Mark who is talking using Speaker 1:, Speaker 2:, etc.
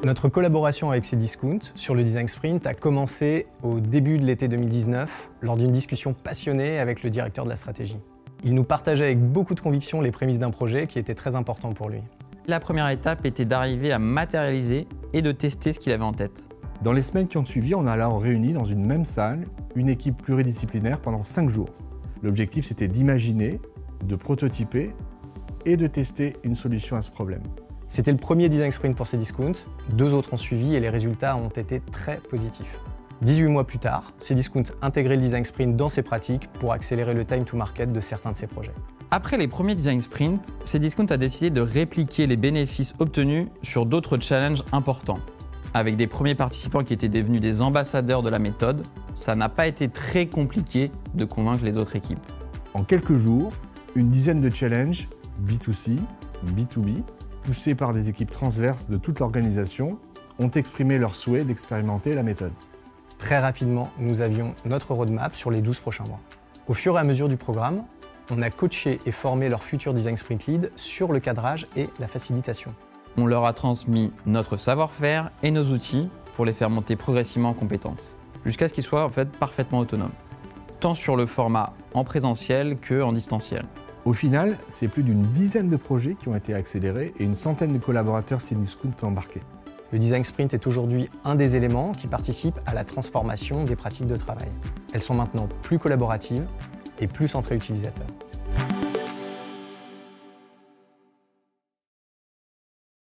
Speaker 1: Notre collaboration avec Cdiscount sur le Design Sprint a commencé au début de l'été 2019 lors d'une discussion passionnée avec le directeur de la stratégie. Il nous partageait avec beaucoup de conviction les prémices d'un projet qui était très important pour lui.
Speaker 2: La première étape était d'arriver à matérialiser et de tester ce qu'il avait en tête.
Speaker 3: Dans les semaines qui ont suivi, on a alors réuni dans une même salle une équipe pluridisciplinaire pendant 5 jours. L'objectif, c'était d'imaginer, de prototyper et de tester une solution à ce problème.
Speaker 1: C'était le premier Design Sprint pour Cdiscount, 2 autres ont suivi et les résultats ont été très positifs. 18 mois plus tard, Cdiscount intégrait le Design Sprint dans ses pratiques pour accélérer le time to market de certains de ses projets.
Speaker 2: Après les premiers Design Sprints, Cdiscount a décidé de répliquer les bénéfices obtenus sur d'autres challenges importants. Avec des premiers participants qui étaient devenus des ambassadeurs de la méthode, ça n'a pas été très compliqué de convaincre les autres équipes.
Speaker 3: En quelques jours, une dizaine de challenges B2C, B2B, poussés par des équipes transverses de toute l'organisation, ont exprimé leur souhait d'expérimenter la méthode.
Speaker 1: Très rapidement, nous avions notre roadmap sur les 12 prochains mois. Au fur et à mesure du programme, on a coaché et formé leurs futurs Design Sprint Lead sur le cadrage et la facilitation.
Speaker 2: On leur a transmis notre savoir-faire et nos outils pour les faire monter progressivement en compétences, jusqu'à ce qu'ils soient en fait parfaitement autonomes, tant sur le format en présentiel qu'en distanciel.
Speaker 3: Au final, c'est plus d'une dizaine de projets qui ont été accélérés et une centaine de collaborateurs Cdiscount embarqués.
Speaker 1: Le Design Sprint est aujourd'hui un des éléments qui participent à la transformation des pratiques de travail. Elles sont maintenant plus collaboratives et plus centrées utilisateurs.